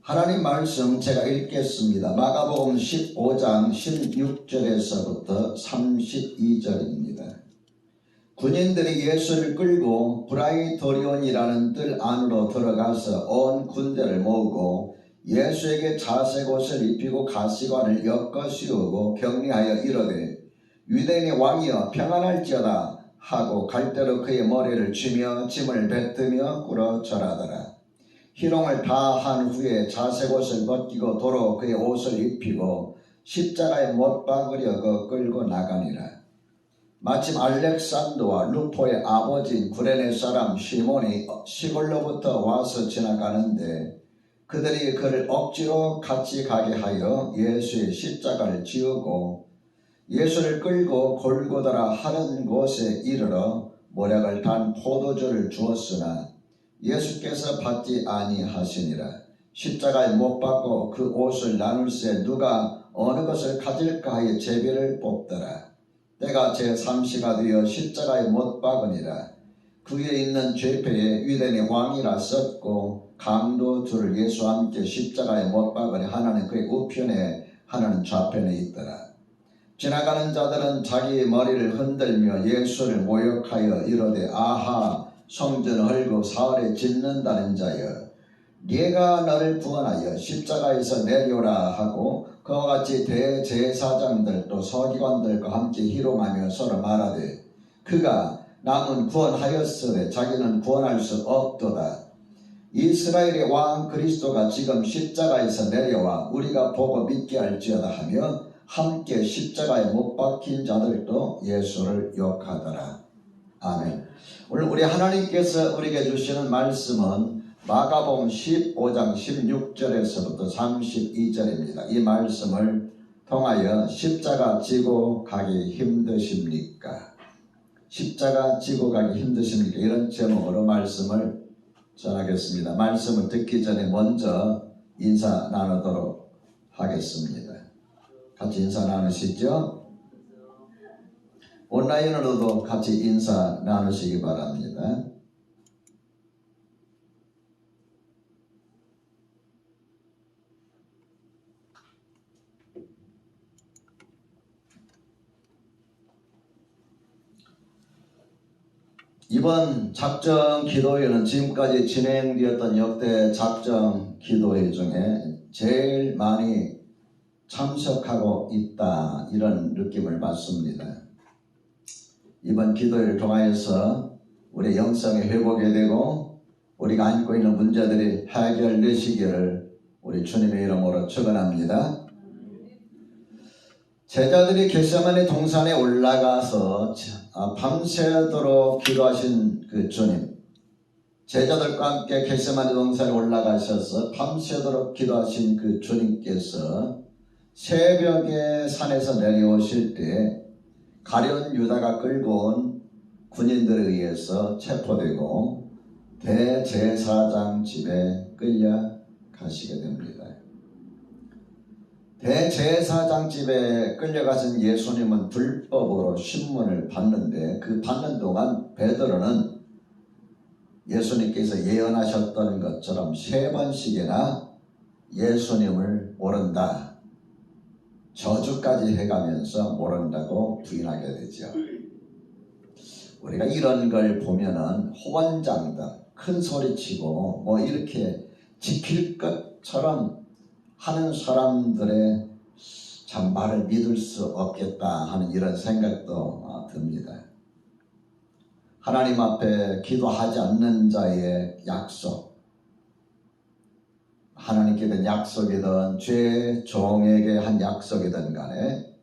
하나님 말씀 제가 읽겠습니다. 마가복음 15장 16절에서부터 32절입니다. 군인들이 예수를 끌고 브라이토리온이라는 뜰 안으로 들어가서 온 군대를 모으고 예수에게 자색 옷을 입히고 가시관을 엮어 씌우고 격리하여 이르되 유대인의 왕이여 평안할지어다 하고 갈대로 그의 머리를 치며 짐을 뱉으며 꿇어 절하더라. 희롱을 다 한 후에 자색 옷을 벗기고 도로 그의 옷을 입히고 십자가에 못 박으려고 끌고 나가니라. 마침 알렉산더와 루포의 아버지인 구레네 사람 시몬이 시골로부터 와서 지나가는데 그들이 그를 억지로 같이 가게 하여 예수의 십자가를 지우고 예수를 끌고 골고다라 하는 곳에 이르러 모략을 단 포도주를 주었으나 예수께서 받지 아니하시니라. 십자가에 못 박고 그 옷을 나눌새 누가 어느 것을 가질까 하여 제비를 뽑더라. 때가 제3시가 되어 십자가에 못 박으니라. 그 위에 있는 죄패에 유대인의 왕이라 썼고 강도 둘을 예수와 함께 십자가에 못 박으니 하나는 그의 우편에 하나는 좌편에 있더라. 지나가는 자들은 자기 머리를 흔들며 예수를 모욕하여 이르되 아하 성전을 헐고 사흘에 짓는다는 자여 네가 나를 구원하여 십자가에서 내려오라 하고 그와 같이 대제사장들도 서기관들과 함께 희롱하며 서로 말하되 그가 남은 구원하였으되 자기는 구원할 수 없도다. 이스라엘의 왕 그리스도가 지금 십자가에서 내려와 우리가 보고 믿게 할지어다 하며 함께 십자가에 못 박힌 자들도 예수를 욕하더라. 아멘. 오늘 우리 하나님께서 우리에게 주시는 말씀은 마가복음 15장 16절에서부터 32절입니다. 이 말씀을 통하여 십자가 지고 가기 힘드십니까? 십자가 지고 가기 힘드십니까? 이런 제목으로 말씀을 전하겠습니다. 말씀을 듣기 전에 먼저 인사 나누도록 하겠습니다. 같이 인사 나누시죠? 온라인으로도 같이 인사 나누시기 바랍니다. 이번 작정 기도회는 지금까지 진행되었던 역대 작정 기도회 중에 제일 많이 참석하고 있다, 이런 느낌을 받습니다. 이번 기도회를 통하여서 우리 영성이 회복이 되고 우리가 안고 있는 문제들이 해결되시기를 우리 주님의 이름으로 축원합니다. 제자들이 겟세마네 동산에 올라가서 밤새도록 기도하신 그 주님, 제자들과 함께 겟세마네 동산에 올라가셔서 밤새도록 기도하신 그 주님께서 새벽에 산에서 내려오실 때 가룟 유다가 끌고 온 군인들에 의해서 체포되고 대제사장 집에 끌려가시게 됩니다. 대제사장 집에 끌려가신 예수님은 불법으로 신문을 받는데 그 받는 동안 베드로는 예수님께서 예언하셨던 것처럼 3번씩이나 예수님을 모른다, 저주까지 해가면서 모른다고 부인하게 되죠. 우리가 이런 걸 보면은 호언장담, 큰 소리치고 뭐 이렇게 지킬 것처럼 하는 사람들의 참 말을 믿을 수 없겠다 하는 이런 생각도 듭니다. 하나님 앞에 기도하지 않는 자의 약속, 하나님께 된 약속이든 죄 종에게 한 약속이든 간에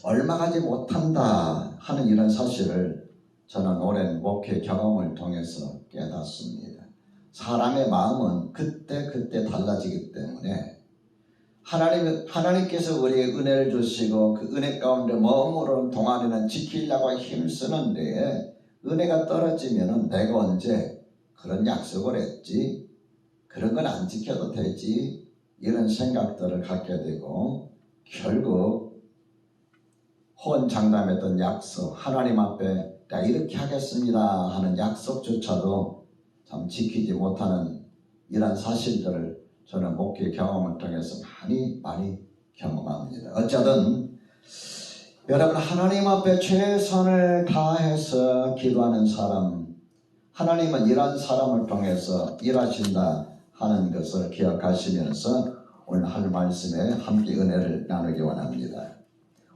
얼마 가지 못한다 하는 이런 사실을 저는 오랜 목회 경험을 통해서 깨닫습니다. 사람의 마음은 그때 달라지기 때문에 하나님께서 우리에게 은혜를 주시고 그 은혜 가운데 머무르는 동안에는 지키려고 힘쓰는데 은혜가 떨어지면은 내가 언제 그런 약속을 했지? 그런 건 안 지켜도 되지? 이런 생각들을 갖게 되고 결국 호언장담했던 약속, 하나님 앞에 내가 이렇게 하겠습니다 하는 약속조차도 참 지키지 못하는 이런 사실들을 저는 목회 경험을 통해서 많이 경험합니다. 어쨌든 여러분, 하나님 앞에 최선을 다해서 기도하는 사람, 하나님은 이런 사람을 통해서 일하신다 하는 것을 기억하시면서 오늘 할 말씀에 함께 은혜를 나누기 원합니다.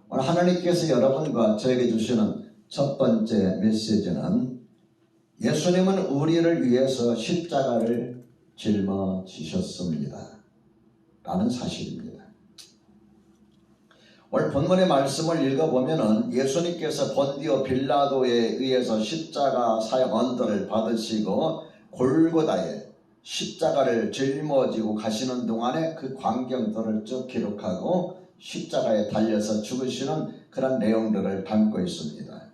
오늘 하나님께서 여러분과 저에게 주시는 첫 번째 메시지는 예수님은 우리를 위해서 십자가를 짊어지셨습니다 라는 사실입니다. 오늘 본문의 말씀을 읽어보면 예수님께서 본디오 빌라도에 의해서 십자가 사형 언도를 받으시고 골고다에 십자가를 짊어지고 가시는 동안에 그 광경들을 쭉 기록하고 십자가에 달려서 죽으시는 그런 내용들을 담고 있습니다.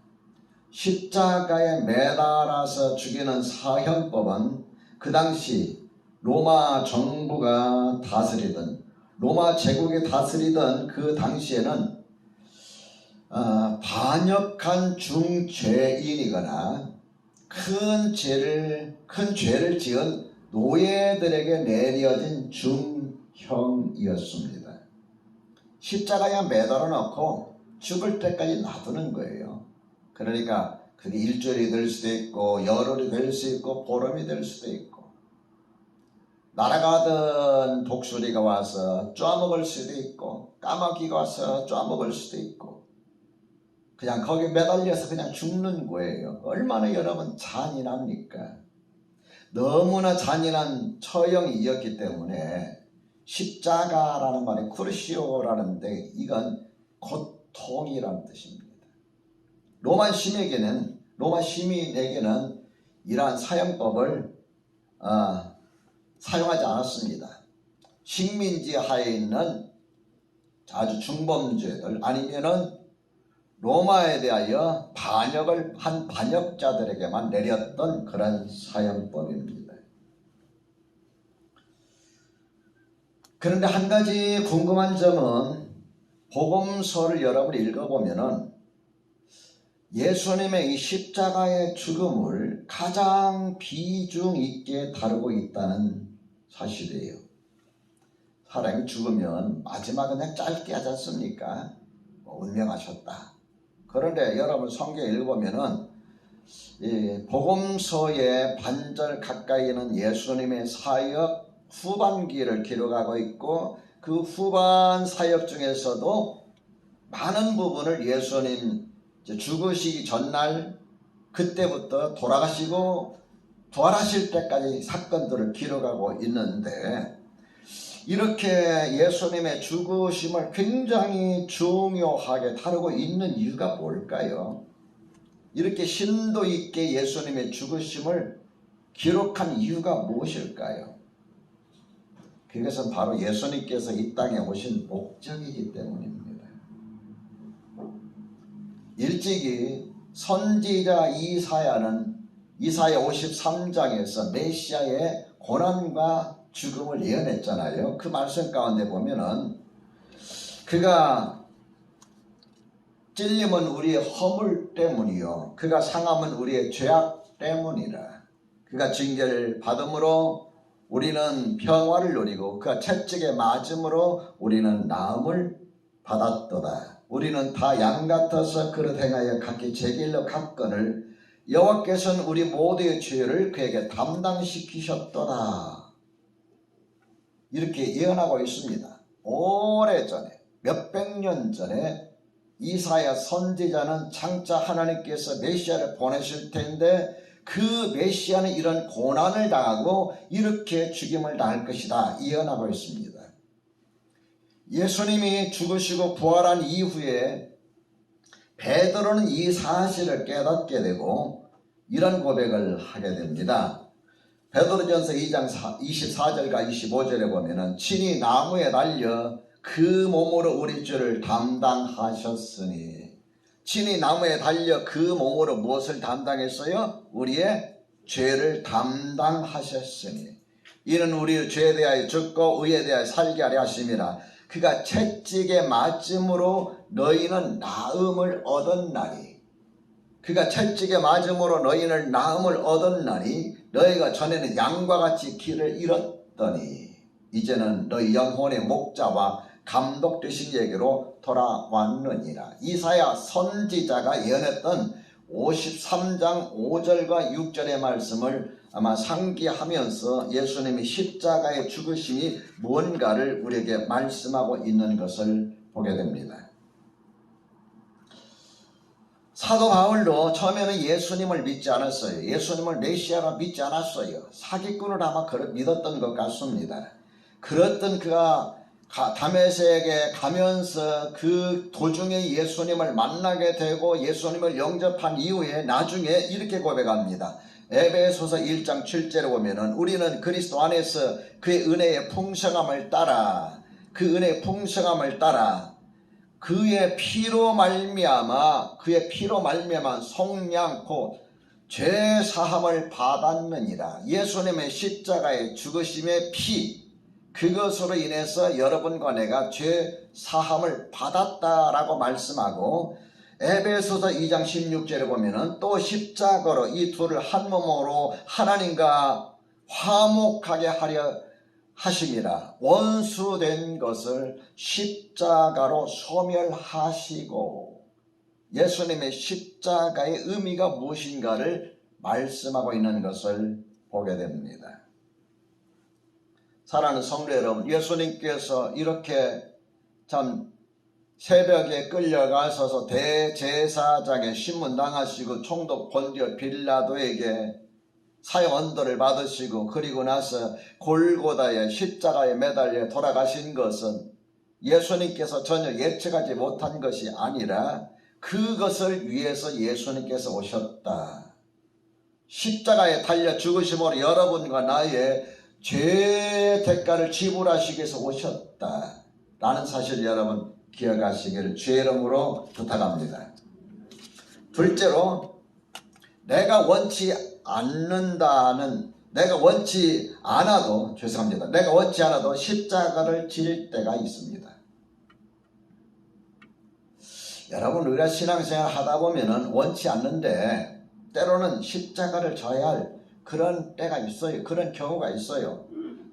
십자가에 매달아서 죽이는 사형법은 그 당시 로마 정부가 다스리던, 로마 제국이 다스리던 그 당시에는 반역한 중죄인이거나 큰 죄를 지은 노예들에게 내려진 중형이었습니다. 십자가에 매달아 놓고 죽을 때까지 놔두는 거예요. 그러니까 그게 일주일이 될 수도 있고 열흘이 될 수 있고 보름이 될 수도 있고, 날아가던 독수리가 와서 쪼아먹을 수도 있고 까마귀가 와서 쪼아먹을 수도 있고, 그냥 거기 매달려서 그냥 죽는 거예요. 얼마나 여러분 잔인합니까? 너무나 잔인한 처형이었기 때문에 십자가라는 말이 크루시오라는데 이건 고통이라는 뜻입니다. 로마 시민에게는 이러한 사형법을 사용하지 않았습니다. 식민지 하에 있는 아주 중범죄들 아니면은 로마에 대하여 반역을 한 반역자들에게만 내렸던 그런 사형법입니다. 그런데 한 가지 궁금한 점은 복음서를 여러분이 읽어보면은 예수님의 이 십자가의 죽음을 가장 비중 있게 다루고 있다는 사실이에요. 사람이 죽으면 마지막은 그냥 짧게 하지 않습니까? 운명하셨다. 그런데 여러분 성경 읽어보면은 복음서의 반절 가까이는 예수님의 사역 후반기를 기록하고 있고, 그 후반 사역 중에서도 많은 부분을 예수님 죽으시기 전날 그때부터 돌아가시고 부활하실 때까지 사건들을 기록하고 있는데, 이렇게 예수님의 죽으심을 굉장히 중요하게 다루고 있는 이유가 뭘까요? 이렇게 심도 있게 예수님의 죽으심을 기록한 이유가 무엇일까요? 그것은 바로 예수님께서 이 땅에 오신 목적이기 때문입니다. 일찍이 선지자 이사야는 이사야 53장에서 메시아의 고난과 죽음을 예언했잖아요. 그 말씀 가운데 보면은 그가 찔림은 우리의 허물 때문이요 그가 상함은 우리의 죄악 때문이라. 그가 징계를 받음으로 우리는 평화를 누리고 그가 채찍에 맞음으로 우리는 나음을 받았도다. 우리는 다 양 같아서 그릇 행하여 각기 제 길로 갔거늘 여호와께서는 우리 모두의 죄를 그에게 담당시키셨도다. 이렇게 예언하고 있습니다. 오래전에, 몇백 년 전에 이사야 선지자는 장차 하나님께서 메시아를 보내실 텐데 그 메시아는 이런 고난을 당하고 이렇게 죽임을 당할 것이다 예언하고 있습니다. 예수님이 죽으시고 부활한 이후에 베드로는 이 사실을 깨닫게 되고 이런 고백을 하게 됩니다. 베드로전서 2장 24절과 25절에 보면은 친히 나무에 달려 그 몸으로 우리 죄를 담당하셨으니, 친히 나무에 달려 그 몸으로 무엇을 담당했어요? 우리의 죄를 담당하셨으니 이는 우리의 죄에 대하여 죽고 의에 대하여 살게 하려 하심이라. 그가 채찍에 맞음으로 너희는 나음을 얻었나니, 그가 채찍에 맞음으로 너희는 나음을 얻었나니 너희가 전에는 양과 같이 길을 잃었더니. 이제는 너희 영혼의 목자와 감독 되신 얘기로 돌아왔느니라. 이사야 선지자가 예언했던 53장 5절과 6절의 말씀을 아마 상기하면서 예수님이 십자가의 죽으심이 무언가를 우리에게 말씀하고 있는 것을 보게 됩니다. 사도 바울도 처음에는 예수님을 믿지 않았어요. 예수님을 메시아라 믿지 않았어요. 사기꾼을 아마 믿었던 것 같습니다. 그랬던 그가 다메섹에 가면서 그 도중에 예수님을 만나게 되고 예수님을 영접한 이후에 나중에 이렇게 고백합니다. 에베소서 1장 7절에 보면은 우리는 그리스도 안에서 그의 은혜의 풍성함을 따라 그의 피로 말미암아 속량 곧 죄 사함을 받았느니라. 예수님의 십자가의 죽으심의 피, 그것으로 인해서 여러분과 내가 죄 사함을 받았다라고 말씀하고, 에베소서 2장 16절에 보면은 또 십자가로 이 둘을 한 몸으로 하나님과 화목하게 하려 하심이라. 원수된 것을 십자가로 소멸하시고, 예수님의 십자가의 의미가 무엇인가를 말씀하고 있는 것을 보게 됩니다. 사랑하는 성도 여러분, 예수님께서 이렇게 참 새벽에 끌려가셔서 대제사장의 신문당하시고 총독 본디오 빌라도에게 사형 언도를 받으시고 그리고 나서 골고다의 십자가에 매달려 돌아가신 것은 예수님께서 전혀 예측하지 못한 것이 아니라 그것을 위해서 예수님께서 오셨다. 십자가에 달려 죽으심으로 여러분과 나의 죄의 대가를 지불하시기 위해서 오셨다 라는 사실을 여러분 기억하시기를 주의 이름으로 부탁합니다. 둘째로, 내가 원치 않아도 십자가를 질 때가 있습니다. 여러분, 우리가 신앙생활 하다 보면은 원치 않는데 때로는 십자가를 져야 할 그런 때가 있어요. 그런 경우가 있어요.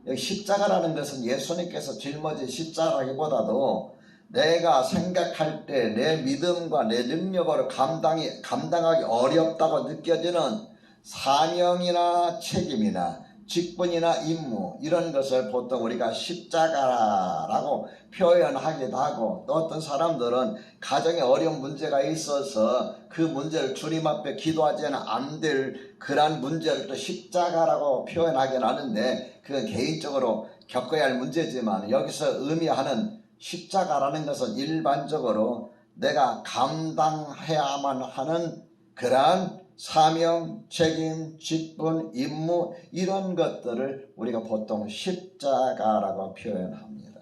여기 십자가라는 것은 예수님께서 짊어진 십자가라기보다도 내가 생각할 때 내 믿음과 내 능력으로 감당하기 어렵다고 느껴지는 사명이나 책임이나 직분이나 임무, 이런 것을 보통 우리가 십자가라고 표현하기도 하고, 또 어떤 사람들은 가정에 어려운 문제가 있어서 그 문제를 주님 앞에 기도하지는 안 될 그러한 문제를 또 십자가라고 표현하긴 하는데, 그건 개인적으로 겪어야 할 문제지만, 여기서 의미하는 십자가라는 것은 일반적으로 내가 감당해야만 하는 그러한 사명, 책임, 직분, 임무, 이런 것들을 우리가 보통 십자가라고 표현합니다.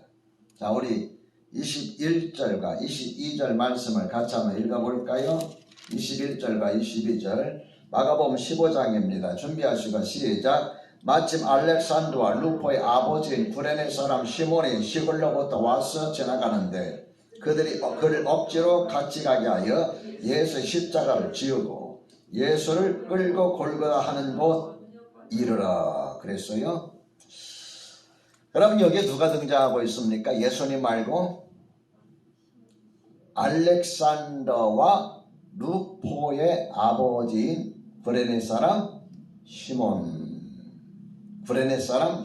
자, 우리 21절과 22절 말씀을 같이 한번 읽어볼까요? 21절과 22절 마가복음 15장입니다. 준비하시고 시작. 마침 알렉산더와 루포의 아버지인 구레네 사람 시몬이 시골로부터 와서 지나가는데 그들이 그를 억지로 같이 가게 하여 예수의 십자가를 지우고 예수를 끌고 골고다 하는 곳 이르라 그랬어요. 여러분, 여기에 누가 등장하고 있습니까? 예수님 말고 알렉산더와 루포의 아버지인 구레네 사람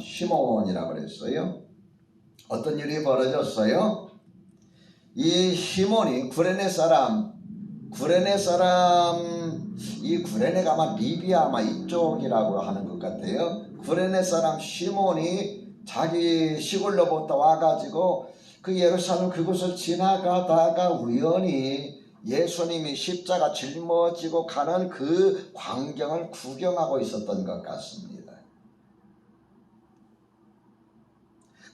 시몬이라고 그랬어요. 어떤 일이 벌어졌어요? 이 시몬이 이 구레네가 아마 리비아 이쪽이라고 하는 것 같아요. 구레네 사람 시몬이 자기 시골로부터 와가지고 그 예루살렘 그곳을 지나가다가 우연히 예수님이 십자가 짊어지고 가는 그 광경을 구경하고 있었던 것 같습니다.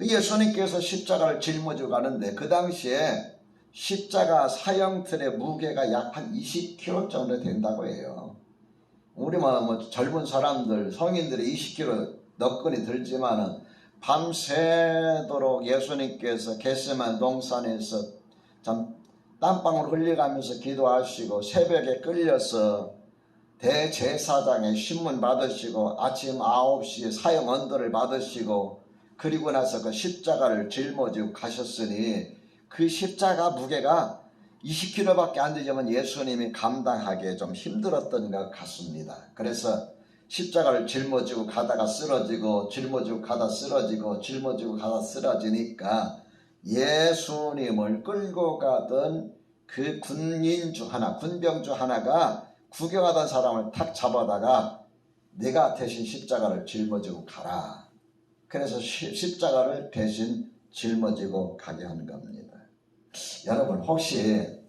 예수님께서 십자가를 짊어지고 가는데 그 당시에 십자가 사형틀의 무게가 약 한 20kg 정도 된다고 해요. 우리 젊은 사람들, 성인들이 20kg 너끈히 들지만은 밤새도록 예수님께서 겟세마네 동산에서 참 땀방울 흘려가면서 기도하시고 새벽에 끌려서 대제사장의 신문 받으시고 아침 9시에 사형 언도를 받으시고 그리고 나서 그 십자가를 짊어지고 가셨으니 그 십자가 무게가 20kg밖에 안 되지만 예수님이 감당하기에 좀 힘들었던 것 같습니다. 그래서 십자가를 짊어지고 가다가 쓰러지고 짊어지고 가다 쓰러지고 짊어지고 가다 쓰러지니까 예수님을 끌고 가던 그 군인 중 하나, 군병 중 하나가 구경하던 사람을 탁 잡아다가 내가 대신 십자가를 짊어지고 가라. 그래서 십자가를 대신 짊어지고 가게 하는 겁니다. 여러분, 혹시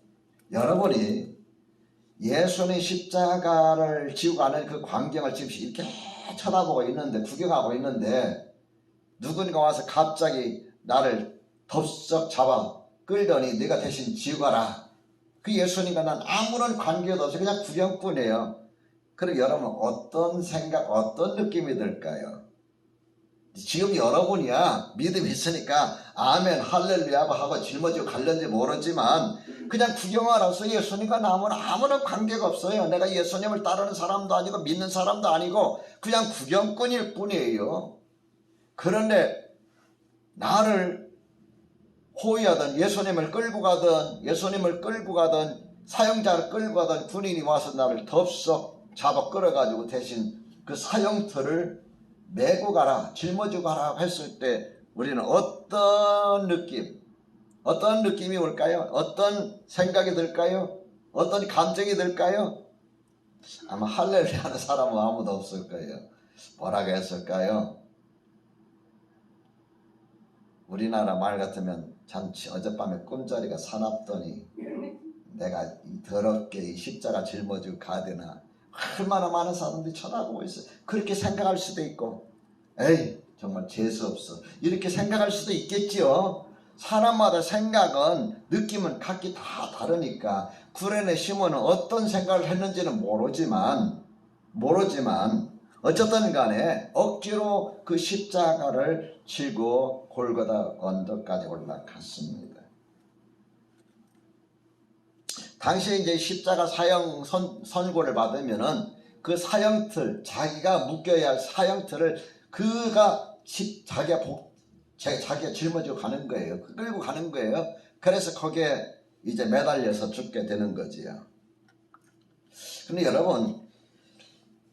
여러분이 예수님 십자가를 지고 가는 그 광경을 지금 이렇게 쳐다보고 있는데, 구경하고 있는데 누군가 와서 갑자기 나를 덥석 잡아 끌더니 네가 대신 지고 가라. 그 예수님과 난 아무런 관계도 없이 그냥 구경뿐이에요. 그럼 여러분 어떤 생각, 어떤 느낌이 들까요? 지금 여러분이야 믿음이 있으니까 아멘 할렐루야 하고 짊어지고 갈는지 모르지만 그냥 구경하라서 예수님과 나하고는 아무런 관계가 없어요. 내가 예수님을 따르는 사람도 아니고 믿는 사람도 아니고 그냥 구경꾼일 뿐이에요. 그런데 나를 호위하던 예수님을 끌고 가던 사형자를 끌고 가던 군인이 와서 나를 덥석 잡아 끌어가지고 대신 그 사형틀을 메고 가라, 짊어지고 가라 했을 때 우리는 어떤 느낌이 올까요? 어떤 생각이 들까요? 어떤 감정이 들까요? 아마 할렐루야 하는 사람은 아무도 없을 거예요. 뭐라고 했을까요? 우리나라 말 같으면 참 어젯밤에 꿈자리가 사납더니 내가 더럽게 이 십자가 짊어지고 가야 되나. 얼마나 많은 사람들이 쳐다보고 있어요. 그렇게 생각할 수도 있고 에이 정말 재수없어 이렇게 생각할 수도 있겠지요. 사람마다 생각은 느낌은 각기 다 다르니까 구레네 시몬은 어떤 생각을 했는지는 모르지만 어쨌든 간에 억지로 그 십자가를 지고 골고다 언덕까지 올라갔습니다. 당시에 이제 십자가 사형 선고를 받으면은 그 사형틀, 자기가 묶여야 할 사형틀을 그가 자기가 짊어지고 가는 거예요. 끌고 가는 거예요. 그래서 거기에 이제 매달려서 죽게 되는 거지요. 근데 여러분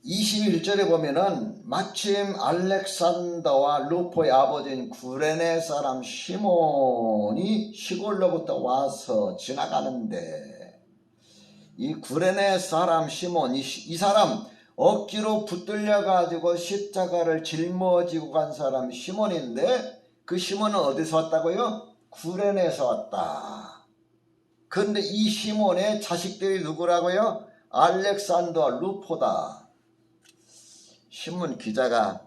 21절에 보면은 마침 알렉산더와 루포의 아버지인 구레네 사람 시몬이 시골로부터 와서 지나가는데 이 구레네 사람 시몬 이 사람 억지로 붙들려 가지고 십자가를 짊어지고 간 사람 시몬인데 그 시몬은 어디서 왔다고요? 구레네에서 왔다. 그런데 이 시몬의 자식들이 누구라고요? 알렉산더와 루포다. 신문 기자가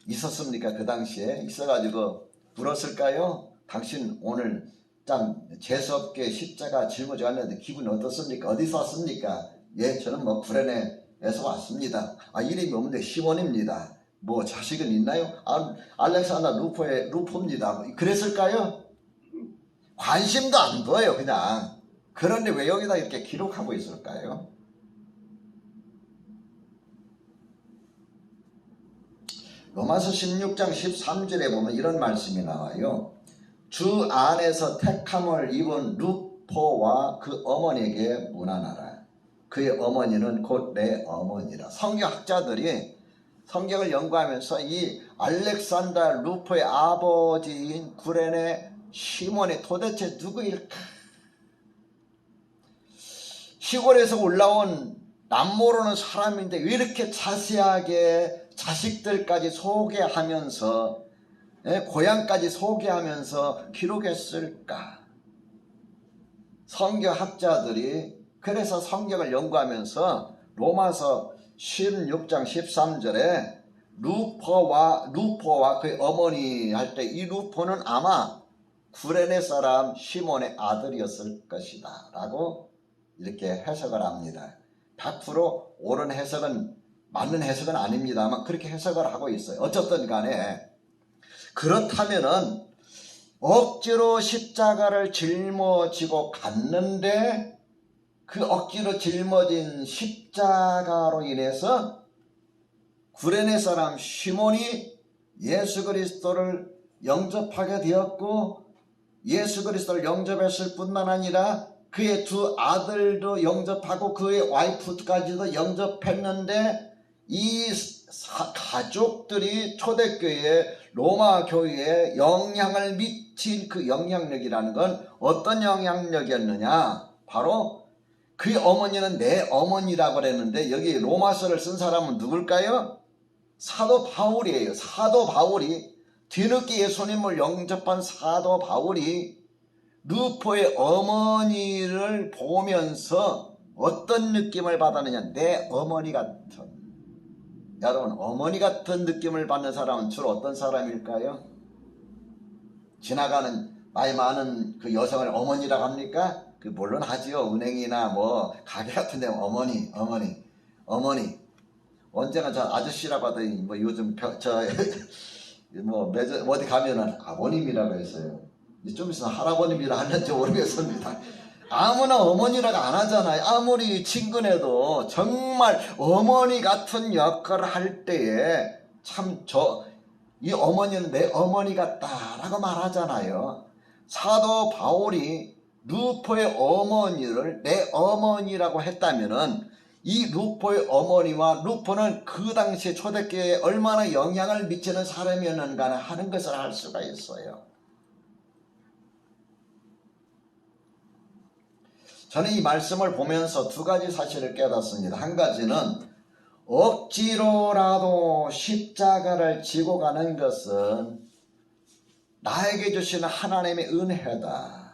있었습니까? 그 당시에 있어가지고 물었을까요? 당신 오늘 참 재수없게 십자가 짊어져 왔는데 기분이 어떻습니까? 어디서 왔습니까? 예, 저는 뭐 구레네에서 왔습니다. 아, 이름이 없는데 시몬입니다. 뭐 자식은 있나요? 알렉산더 루포입니다. 그랬을까요? 관심도 안 둬요, 그냥. 그런데 왜 여기다 이렇게 기록하고 있을까요? 로마서 16장 13절에 보면 이런 말씀이 나와요. 주 안에서 택함을 입은 루포와 그 어머니에게 문안하라. 그의 어머니는 곧 내 어머니라. 성경학자들이 성경을 연구하면서 이 알렉산더 루포의 아버지인 구레네 시몬이 도대체 누구일까? 시골에서 올라온 남모르는 사람인데 왜 이렇게 자세하게 자식들까지 소개하면서 고향까지 소개하면서 기록했을까? 성경학자들이 그래서 성경을 연구하면서 로마서 16장 13절에 루포와 그의 어머니 할 때 이 루포는 아마 구레네 사람 시몬의 아들이었을 것이다 라고 이렇게 해석을 합니다. 100% 옳은 해석은 맞는 해석은 아닙니다만 그렇게 해석을 하고 있어요. 어쨌든 간에 그렇다면은 억지로 십자가를 짊어지고 갔는데 그 억지로 짊어진 십자가로 인해서 구레네 사람 시몬이 예수 그리스도를 영접하게 되었고 예수 그리스도를 영접했을 뿐만 아니라 그의 두 아들도 영접하고 그의 와이프까지도 영접했는데 이 가족들이 초대교회 로마 교회에 영향을 미친 그 영향력이라는 건 어떤 영향력이었느냐? 바로 그의 어머니는 내 어머니라고 그랬는데 여기 로마서를 쓴 사람은 누굴까요? 사도 바울이에요. 사도 바울이 뒤늦게 예수님을 영접한 사도 바울이 루포의 어머니를 보면서 어떤 느낌을 받았느냐? 내 어머니 같은. 여러분, 어머니 같은 느낌을 받는 사람은 주로 어떤 사람일까요? 지나가는 나이 많은 그 여성을 어머니라고 합니까? 그 물론 하지요. 은행이나 뭐 가게 같은 데 어머니. 언제나 저 아저씨라고 하더니 뭐 요즘 뭐 어디 가면은 아버님이라고 했어요. 좀 있으면 할아버님이라 하는지 모르겠습니다. 아무나 어머니라고 안 하잖아요. 아무리 친근해도 정말 어머니 같은 역할을 할 때에 참 이 어머니는 내 어머니 같다라고 말하잖아요. 사도 바울이 루포의 어머니를 내 어머니라고 했다면은 이 루포의 어머니와 루포는 그 당시에 초대교회에 얼마나 영향을 미치는 사람이었는가 하는 것을 알 수가 있어요. 저는 이 말씀을 보면서 두 가지 사실을 깨닫습니다. 한 가지는 억지로라도 십자가를 지고 가는 것은 나에게 주시는 하나님의 은혜다.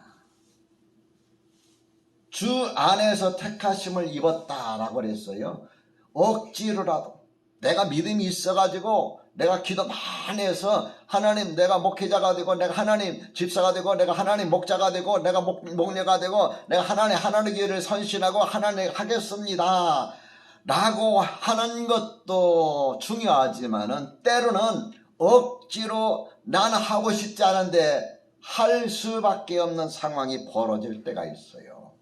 주 안에서 택하심을 입었다라고 그랬어요. 억지로라도 내가 믿음이 있어가지고 내가 기도 많이 해서 하나님 내가 목회자가 되고 내가 하나님 집사가 되고 내가 하나님 목자가 되고 내가 목녀가 되고 내가 하나님의 길을 선신하고 하나님 하겠습니다 라고 하는 것도 중요하지만은 때로는 억지로 나는 하고 싶지 않은데 할 수밖에 없는 상황이 벌어질 때가 있어요.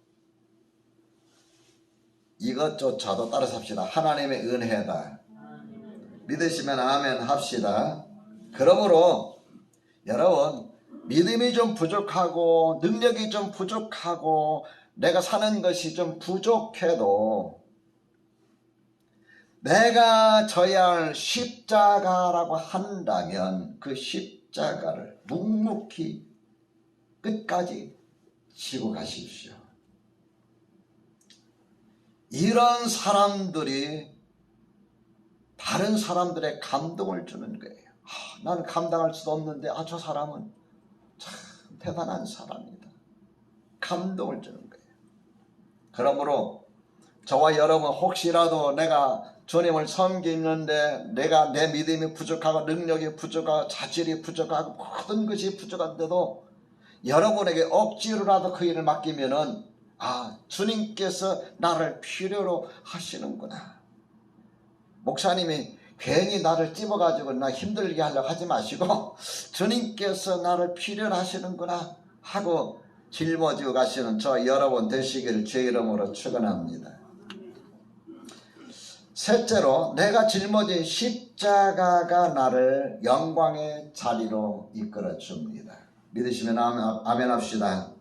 이것조차도 따라 삽시다. 하나님의 은혜다. 믿으시면 아멘 합시다. 그러므로 여러분 믿음이 좀 부족하고 능력이 좀 부족하고 내가 사는 것이 좀 부족해도 내가 져야 할 십자가라고 한다면 그 십자가를 묵묵히 끝까지 지고 가십시오. 이런 사람들이 다른 사람들의 감동을 주는 거예요. 나는 감당할 수도 없는데 저 사람은 참 대단한 사람이다. 감동을 주는 거예요. 그러므로 저와 여러분 혹시라도 내가 주님을 섬기는데 내가 내 믿음이 부족하고 능력이 부족하고 자질이 부족하고 모든 것이 부족한데도 여러분에게 억지로라도 그 일을 맡기면은 주님께서 나를 필요로 하시는구나. 목사님이 괜히 나를 찝어가지고 나 힘들게 하려고 하지 마시고 주님께서 나를 필요로 하시는구나 하고 짊어지고 가시는 저 여러분 되시기를 주의 이름으로 축원합니다. 셋째로 내가 짊어진 십자가가 나를 영광의 자리로 이끌어 줍니다. 믿으시면 아멘 합시다.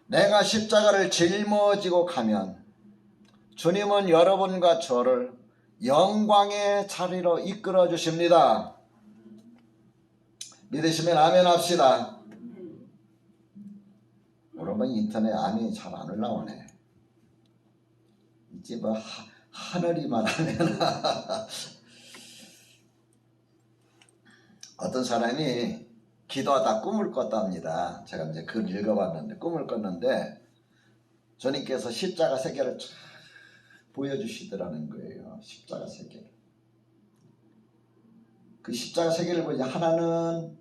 내가 십자가를 짊어지고 가면 주님은 여러분과 저를 영광의 자리로 이끌어 주십니다. 믿으시면 아멘 합시다. 여러분 인터넷 아멘이 잘 안 올라오네. 이제 뭐 하늘이만 하면 어떤 사람이 기도하다 꿈을 꿨답니다. 제가 이제 그걸 읽어봤는데 꿈을 꿨는데 주님께서 십자가 세 개를 쫙 보여주시더라는 거예요. 십자가 세 개를. 그 십자가 세 개를 보니 하나는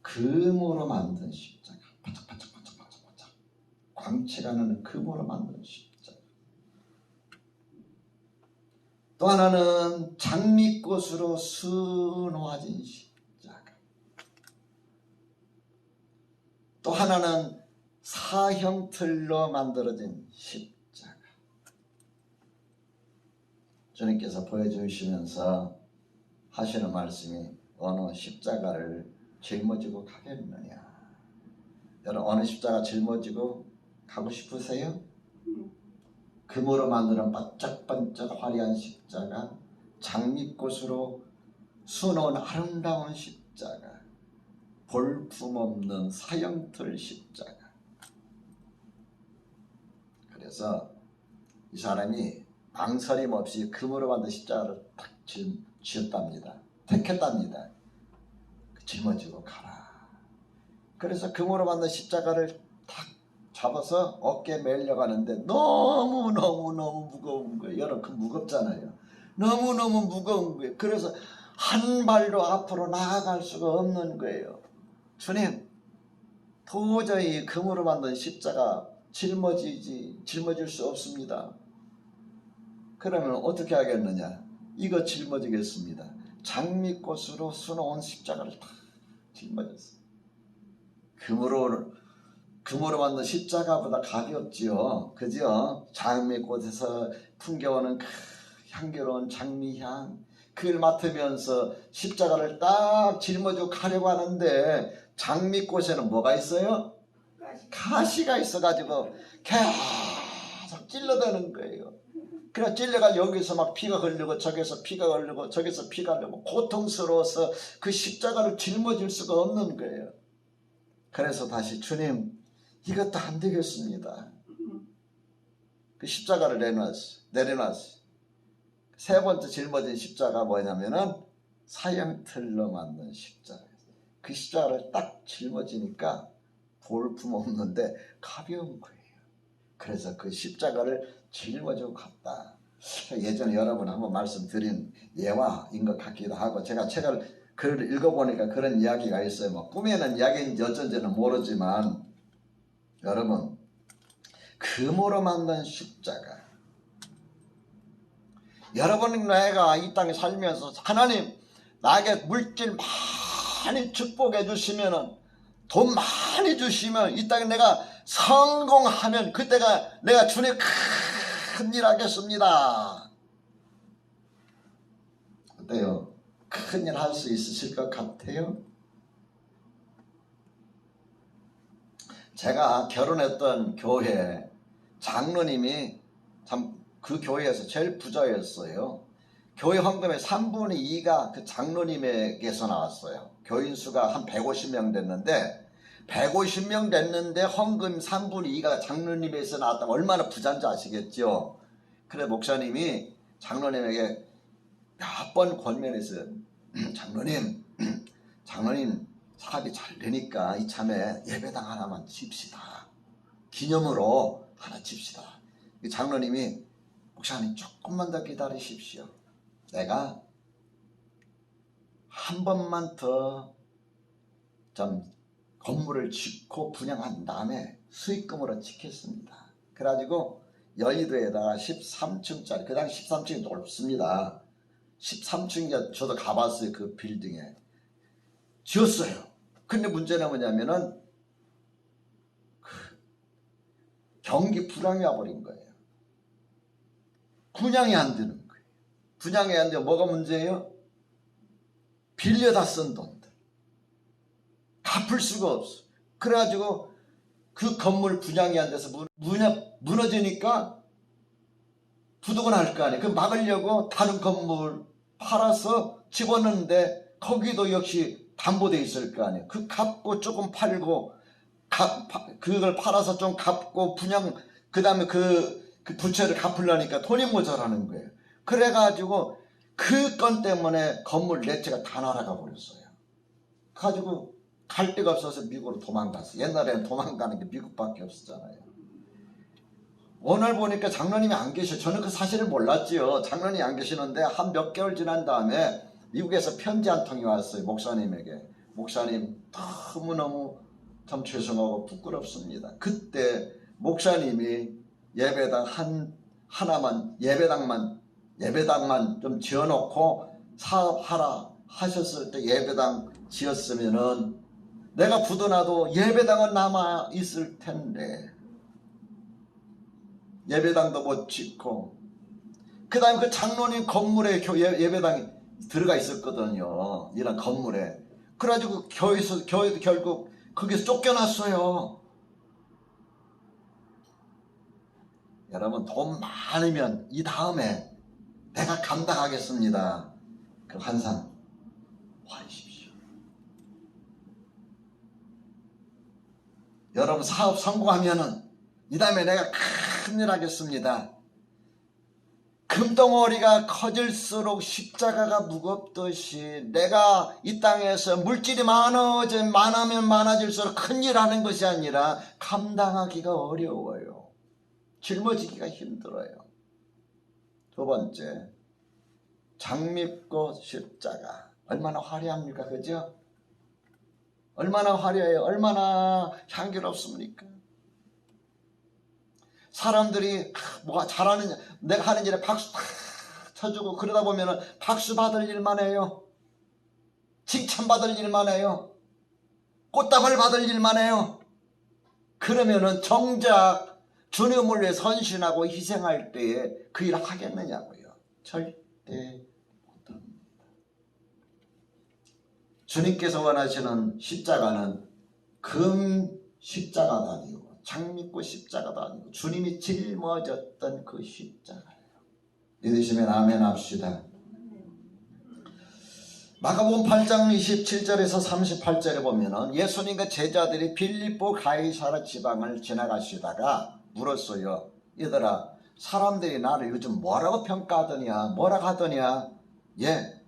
금으로 만든 십자가, 바짝바짝 광채가 나는 금으로 만든 십자가. 또 하나는 장미꽃으로 수놓아진 십자가. 또 하나는 사형틀로 만들어진 십자가. 주님께서 보여주시면서 하시는 말씀이 어느 십자가를 짊어지고 가겠느냐? 여러분 어느 십자가 짊어지고 가고 싶으세요? 금으로 만드는 반짝반짝 화려한 십자가, 장미꽃으로 수놓은 아름다운 십자가, 볼품없는 사형틀 십자가. 그래서 이 사람이 망설임 없이 금으로 만든 십자가를 탁 지었답니다. 택했답니다. 짊어지고 가라. 그래서 금으로 만든 십자가를 탁 잡아서 어깨에 매려가는데 너무너무 무거운 거예요. 여러분 그 무겁잖아요. 너무너무 무거운 거예요. 그래서 한 발도 앞으로 나아갈 수가 없는 거예요. 주님, 도저히 금으로 만든 십자가 짊어질 수 없습니다. 그러면 어떻게 하겠느냐? 이거 짊어지겠습니다. 장미꽃으로 수놓은 십자가를 다 짊어졌어요. 금으로 만든 십자가보다 가볍지요. 그죠? 장미꽃에서 풍겨오는 향기로운 장미향, 그걸 맡으면서 십자가를 딱 짊어지고 가려고 하는데 장미꽃에는 뭐가 있어요? 가시가 있어가지고 계속 찔러대는 거예요. 그래 찔려가 여기서 막 피가 흐르고 저기서 피가 흐르고 저기서 피가 흐르고 고통스러워서 그 십자가를 짊어질 수가 없는 거예요. 그래서 다시 주님 이것도 안 되겠습니다. 그 십자가를 내려놨어요. 세 번째 짊어진 십자가 뭐냐면은 사형틀로 만든 십자가. 그 십자가를 딱 짊어지니까 볼품 없는데 가벼운 거예요. 그래서 그 십자가를 짊어지고 갔다. 예전에 여러분 한번 말씀드린 예화인 것 같기도 하고, 제가 책을 글을 읽어보니까 그런 이야기가 있어요. 뭐 꿈에는 이야기인지 어쩐지는 모르지만, 여러분 금으로 만든 십자가, 여러분 내가 이 땅에 살면서 하나님 나에게 물질 많이 축복해 주시면은, 돈 많이 주시면, 이 땅에 내가 성공하면 그때가 내가 주님 큰일 하겠습니다. 어때요? 큰일 할 수 있으실 것 같아요? 제가 결혼했던 교회 장로님이 참 그 교회에서 제일 부자였어요. 교회 헌금의 3분의 2가 그 장로님에게서 나왔어요. 교인 수가 한 150명 됐는데 150명 됐는데 헌금 3분의 2가 장로님에게서 나왔다면 얼마나 부자인지 아시겠죠? 그래 목사님이 장로님에게 몇 번 권면했어요. 장로님 사업이 잘 되니까 이참에 예배당 하나만 집시다. 기념으로 하나 집시다. 장로님이 목사님 조금만 더 기다리십시오. 내가 한 번만 더 좀 건물을 짓고 분양한 다음에 수익금으로 짓겠습니다. 그래가지고 여의도에다가 13층짜리, 그 당시 13층이 높습니다. 13층이 저도 가봤어요. 그 빌딩에 지었어요. 근데 문제는 뭐냐면은 경기 불황이 와버린 거예요. 분양이 안 되는 거예요. 분양이 안 되면 뭐가 문제예요? 빌려다 쓴 돈들 갚을 수가 없어. 그래가지고 그 건물 분양이 안 돼서 무너지니까 부도가 날 거 아니에요. 그 막으려고 다른 건물 팔아서 집어넣는데 거기도 역시 담보돼 있을 거 아니에요. 그 갚고 조금 팔고 그걸 팔아서 좀 갚고 분양, 그 다음에 그 부채를 갚으려니까 돈이 모자라는 거예요. 그래가지고 그 건 때문에 건물 네 채가 다 날아가 버렸어요. 가지고 갈 데가 없어서 미국으로 도망갔어요. 옛날에는 도망가는 게 미국밖에 없었잖아요. 오늘 보니까 장로님이 안 계셔. 저는 그 사실을 몰랐지요. 장로님이 안 계시는데 한 몇 개월 지난 다음에 미국에서 편지 한 통이 왔어요. 목사님에게. 목사님 너무너무 참 죄송하고 부끄럽습니다. 그때 목사님이 예배당 예배당만 좀 지어놓고 사업하라 하셨을 때 예배당 지었으면은 내가 부도나도 예배당은 남아 있을 텐데 예배당도 못 짓고, 그 다음에 그 장로님 건물에 예배당이 들어가 있었거든요. 이런 건물에. 그래가지고 교회도 결국 거기서 쫓겨났어요. 여러분, 돈 많으면 이 다음에 내가 감당하겠습니다. 그 환상 버리십시오. 여러분, 사업 성공하면은 이 다음에 내가 큰일 하겠습니다. 금덩어리가 커질수록 십자가가 무겁듯이 내가 이 땅에서 물질이 많으면 많아질수록 큰일 하는 것이 아니라 감당하기가 어려워요. 짊어지기가 힘들어요. 두 번째, 장밋꽃 십자가. 얼마나 화려합니까? 그죠? 얼마나 화려해요. 얼마나 향기롭습니까? 사람들이 뭐가 잘하느냐, 내가 하는 일에 박수 탁 쳐주고 그러다 보면은 박수 받을 일만 해요. 칭찬 받을 일만 해요. 꽃다발 받을 일만 해요. 그러면은 정작 주님을 위해 선신하고 희생할 때에 그 일을 하겠느냐고요. 절대 못합니다. 주님께서 원하시는 십자가는 금 십자가가 아니고 장밋꽃 십자가도 아니고 주님이 짊어졌던 그 십자가예요. 믿으시면 아멘 합시다. 마가복음 8장 27절에서 38절에 보면은 예수님과 제자들이 빌립보 가이사랴 지방을 지나가시다가 물었어요. 얘들아, 사람들이 나를 요즘 뭐라고 평가하더냐, 뭐라고 하더냐. 예,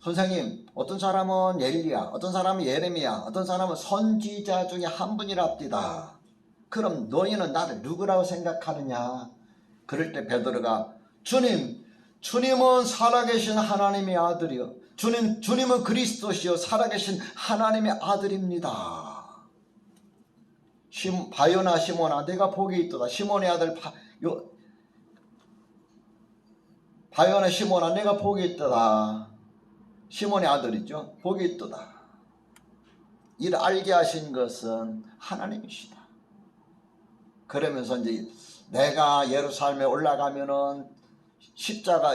선생님, 어떤 사람은 엘리야, 어떤 사람은 예레미야, 어떤 사람은 선지자 중에 한 분이랍디다. 그럼 너희는 나를 누구라고 생각하느냐? 그럴 때 베드로가 주님은 살아계신 하나님의 아들이요, 주님은 그리스도시요 살아계신 하나님의 아들입니다. 바요나 시몬아, 내가 복이 있도다. 시몬의 아들 바요나 시몬아, 내가 복이 있도다. 시몬의 아들이죠. 복이 있도다. 이를 알게 하신 것은 하나님이시다. 그러면서 이제 내가 예루살렘에 올라가면은 십자가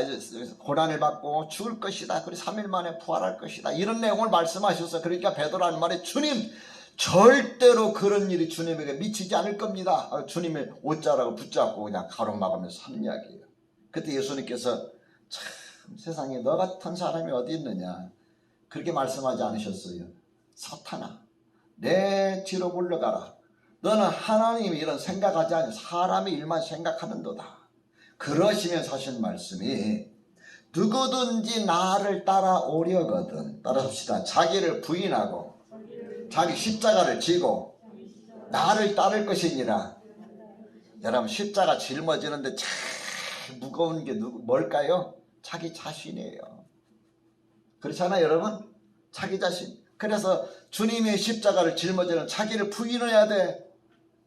고난을 받고 죽을 것이다. 그리고 3일 만에 부활할 것이다. 이런 내용을 말씀하셔서, 그러니까 베드로라는 말이 주님, 절대로 그런 일이 주님에게 미치지 않을 겁니다. 주님의 옷자락을 붙잡고 그냥 가로막으면서 하는 이야기예요. 그때 예수님께서 참 세상에 너 같은 사람이 어디 있느냐, 그렇게 말씀하지 않으셨어요. 사탄아, 내 뒤로 물러가라. 너는 하나님이 이런 생각하지 않고 사람의 일만 생각하는도다. 그러시면서 하신 말씀이, 누구든지 나를 따라오려거든, 따라합시다. 자기를 부인하고 자기 십자가를 지고 나를 따를 것이니라. 여러분, 십자가 짊어지는데 참 무거운 게 뭘까요? 자기 자신이에요. 그렇잖아요, 여러분? 자기 자신. 그래서 주님의 십자가를 짊어지는 자기를 부인해야 돼.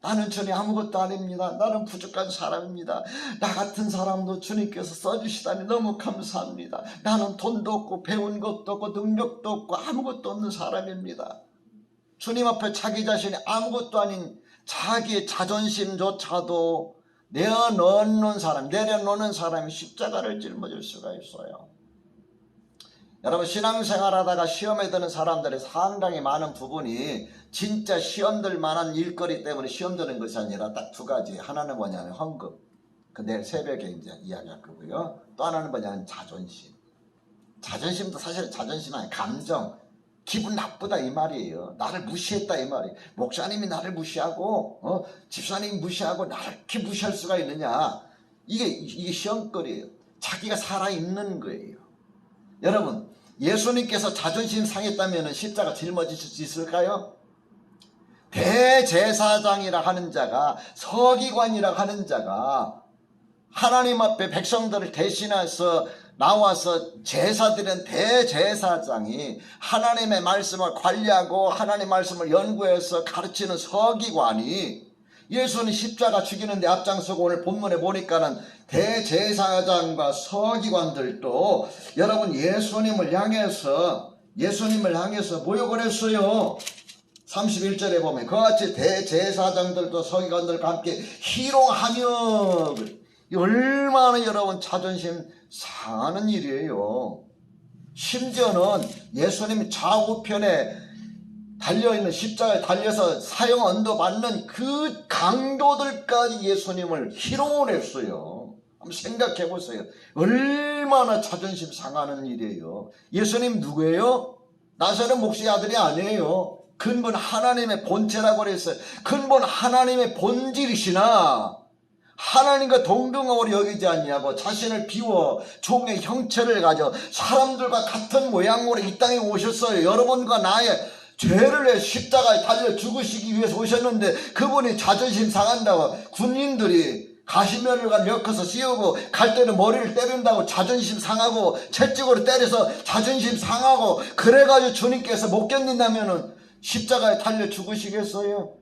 나는 전혀 아무것도 아닙니다. 나는 부족한 사람입니다. 나 같은 사람도 주님께서 써주시다니 너무 감사합니다. 나는 돈도 없고 배운 것도 없고 능력도 없고 아무것도 없는 사람입니다. 주님 앞에 자기 자신이 아무것도 아닌 자기의 자존심조차도 내려놓는 사람이 십자가를 짊어질 수가 있어요. 여러분, 신앙생활하다가 시험에 드는 사람들의 상당히 많은 부분이 진짜 시험들 만한 일거리 때문에 시험 드는 것이 아니라 딱 두 가지. 하나는 뭐냐면 헌금, 그 내일 새벽에 이제 이야기할 거고요. 또 하나는 뭐냐면 자존심. 자존심도 사실 자존심 아니에요. 감정, 기분 나쁘다 이 말이에요. 나를 무시했다 이 말이에요. 목사님이 나를 무시하고 집사님이 무시하고 나를 이렇게 무시할 수가 있느냐. 이게 시험거리예요. 자기가 살아있는 거예요. 여러분, 예수님께서 자존심 상했다면 십자가 짊어지실 수 있을까요? 대제사장이라 하는 자가, 서기관이라 하는 자가 하나님 앞에 백성들을 대신해서 나와서 제사드린 대제사장이 하나님의 말씀을 관리하고 하나님의 말씀을 연구해서 가르치는 서기관이 예수는 십자가 죽이는데 앞장서고, 오늘 본문에 보니까는 대제사장과 서기관들도 여러분 예수님을 향해서 모욕을 했어요. 31절에 보면 그같이 대제사장들도 서기관들과 함께 희롱하며, 얼마나 여러분 자존심 상하는 일이에요. 심지어는 예수님이 좌우편에 달려있는 십자가에 달려서 사형 언도 받는 그 강도들까지 예수님을 희롱을 했어요. 한번 생각해 보세요. 얼마나 자존심 상하는 일이에요. 예수님 누구예요? 나사렛 목수의 아들이 아니에요. 근본 하나님의 본체라고 그랬어요. 근본 하나님의 본질이시나 하나님과 동등하고 여기지 않냐고 자신을 비워 종의 형체를 가져 사람들과 같은 모양으로 이 땅에 오셨어요. 여러분과 나의 죄를 내 십자가에 달려 죽으시기 위해서 오셨는데 그분이 자존심 상한다고 군인들이 가시면을 엮어서 씌우고 갈 때는 머리를 때린다고 자존심 상하고 채찍으로 때려서 자존심 상하고 그래가지고 주님께서 못 견딘다면은 십자가에 달려 죽으시겠어요?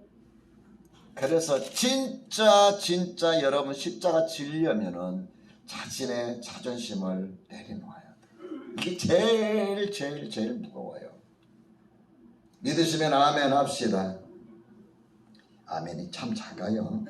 그래서 진짜 여러분 십자가 지려면은 자신의 자존심을 내려놓아야 돼. 이게 제일 무거워요. 믿으시면 아멘 합시다. 아멘이 참 작아요.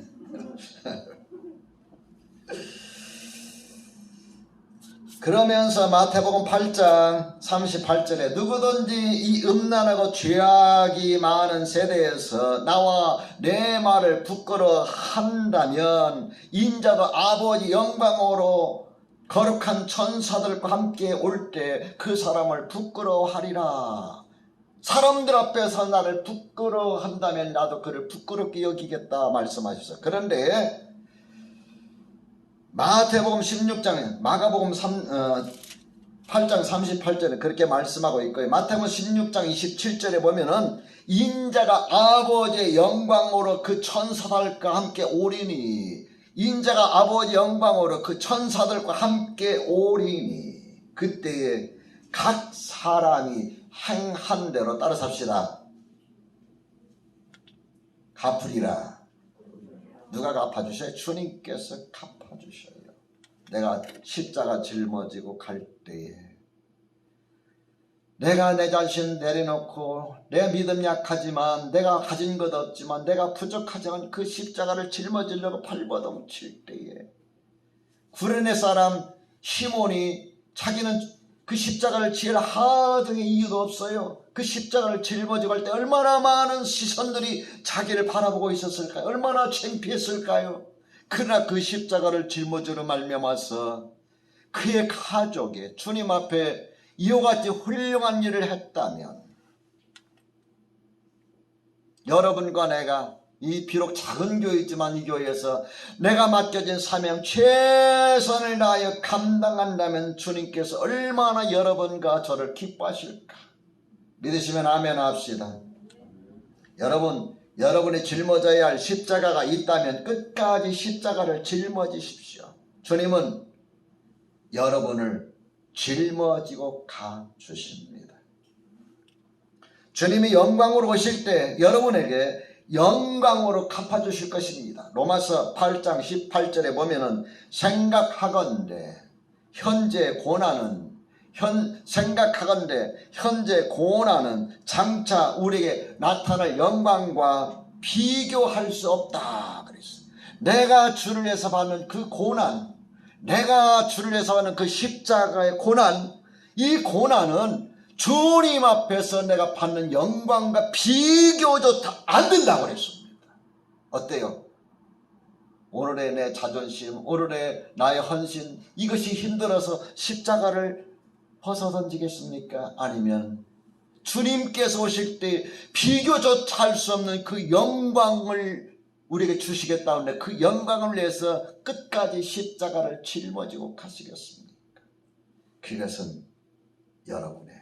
그러면서 마태복음 8장 38절에 누구든지 이 음란하고 죄악이 많은 세대에서 나와 내 말을 부끄러워한다면 인자도 아버지 영광으로 거룩한 천사들과 함께 올 때 그 사람을 부끄러워하리라. 사람들 앞에서 나를 부끄러워한다면 나도 그를 부끄럽게 여기겠다 말씀하셨어요. 그런데 마태복음 16장에 마가복음 8장 38절에 그렇게 말씀하고 있고요. 마태복음 16장 27절에 보면은 인자가 아버지의 영광으로 그 천사들과 함께 오리니 인자가 아버지 영광으로 그 천사들과 함께 오리니 그때에 각 사람이 행한 대로 따라 삽시다. 갚으리라. 누가 갚아주셔요? 주님께서 갚아주셔요. 내가 십자가 짊어지고 갈 때에 내가 내 자신 내려놓고 내 믿음 약하지만 내가 가진 것 없지만 내가 부족하지만 그 십자가를 짊어지려고 발버둥 칠 때에 구레네 사람 시몬이 자기는 그 십자가를 지을 하등의 이유가 없어요. 그 십자가를 짊어지고 갈 때 얼마나 많은 시선들이 자기를 바라보고 있었을까요? 얼마나 창피했을까요? 그러나 그 십자가를 짊어지로 말미암아서 그의 가족이 주님 앞에 이와 같이 훌륭한 일을 했다면 여러분과 내가 이 비록 작은 교회이지만 이 교회에서 내가 맡겨진 사명 최선을 다하여 감당한다면 주님께서 얼마나 여러분과 저를 기뻐하실까. 믿으시면 아멘 합시다. 여러분이 짊어져야 할 십자가가 있다면 끝까지 십자가를 짊어지십시오. 주님은 여러분을 짊어지고 가주십니다. 주님이 영광으로 오실 때 여러분에게 영광으로 갚아주실 것입니다. 로마서 8장 18절에 보면은 생각하건대 현재 고난은 장차 우리에게 나타날 영광과 비교할 수 없다 그랬어요. 내가 주를 위해서 받는 그 고난, 내가 주를 위해서 받는 그 십자가의 고난, 이 고난은 주님 앞에서 내가 받는 영광과 비교조차 안 된다고 그랬습니다. 어때요? 오늘의 내 자존심, 오늘의 나의 헌신, 이것이 힘들어서 십자가를 벗어 던지겠습니까? 아니면 주님께서 오실 때 비교조차 할 수 없는 그 영광을 우리에게 주시겠다는데 그 영광을 위해서 끝까지 십자가를 짊어지고 가시겠습니까? 그것은 여러분의